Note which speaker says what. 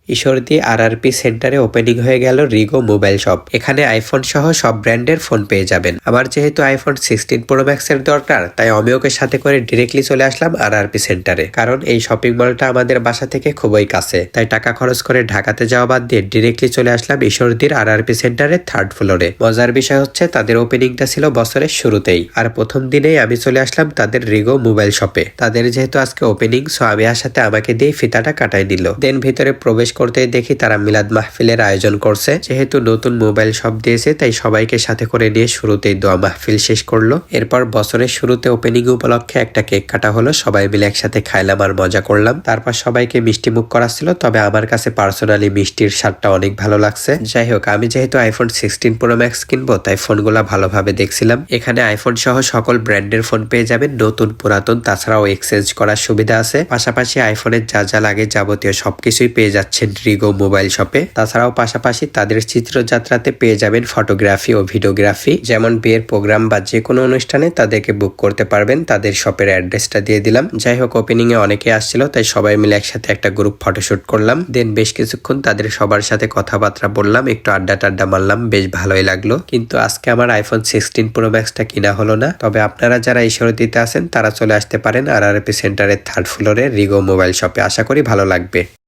Speaker 1: Ishwardi RRP সেন্টারে opening হয়ে গেল রিগো মোবাইল শপ। এখানে আইফোন সহ সব ব্র্যান্ডের ফোন পেয়ে যাবেন। আমার যেহেতু আইফোন 16 প্রো ম্যাক্স এর দরকার, তাই অমিয়কে সাথে করে ডিরেক্টলি চলে আসলাম আরআরপি সেন্টারে। কারণ এই শপিং মলটা আমাদের বাসা থেকে খুবই কাছে, তাই টাকা খরচ করে ঢাকাতে যাওয়া বাদ দিয়ে ডিরেক্টলি চলে আসলাম ঈশ্বরদীর আরআরপি সেন্টারের 3rd ফ্লোরে। মজার বিষয় হচ্ছে তাদের ওপেনিংটা ছিল বছরের শুরুতেই, আর প্রথম দিনেই আমি চলে আসলাম তাদের রিগো মোবাইল শপে। তাদের যেহেতু আজকে ওপেনিং, সো আমি আসাতে আমাকে দিয়ে ফিতাটা কাটাই নিল। দেন ভিতরে প্রবেশ করতেই দেখি তারা মিলাদ মাহফিলের আয়োজন করছে। যেহেতু নতুন মোবাইল শপ দিয়েছে, তাই সবাইকে সাথে করে নিয়ে শুরুতেই দোয়া মাহফিল শেষ করলো। এরপর বছরের শুরুতে ওপেনিং উপলক্ষে একটা কেক কাটা হলো, সবাই মিলে একসাথে খাইলাম আর মজা করলাম। তারপর সবাইকে মিষ্টি মুখ করাচ্ছিল, তবে আমার কাছে পার্সোনালি মিষ্টির স্বাদটা অনেক ভালো লাগছে। যাই হোক, আমি যেহেতু আইফোন 16 প্রো ম্যাক্স কিনবো, তাই ফোনগুলা ভালোভাবে দেখছিলাম। এখানে আইফোন সহ সকল ব্র্যান্ডের ফোন পেয়ে যাবেন, নতুন পুরাতন, তাছাড়াও এক্সচেঞ্জ করার সুবিধা আছে। পাশাপাশি আইফোনের যা যা লাগে যাবতীয় সবকিছুই পেয়ে যাচ্ছেন রিগো মোবাইল শপে। তাছাড়াও পাশাপাশি তাদের চিত্রযাত্রাতে পেয়ে যাবেন ফটোগ্রাফি ও ভিডিওগ্রাফি। যেমন বিয়ের প্রোগ্রাম বা যে কোনো অনুষ্ঠানে তাদেরকে বুক করতে পারবেন। তাদের শপের অ্যাড্রেসটা দিয়ে দিলাম। যাই হোক, ওপেনিং এ অনেকে আসছিল, তাই সবাই মিলে একসাথে একটা গ্রুপ ফটোশুট করলাম। দেন বেশ কিছুক্ষণ তাদের সবার সাথে কথাবার্তা বললাম, একটু আড্ডা টাড্ডা মারলাম, বেশ ভালোই লাগলো। কিন্তু আজকে আমার আইফোন 16 প্রো ম্যাক্সটা কিনা হলো না। তবে আপনারা যারা ঈশ্বরদীতে আছেন তারা চলে আসতে পারেন আরআরপি সেন্টারের 3rd ফ্লোরে রিগো মোবাইল শপে। আশা করি ভালো লাগবে।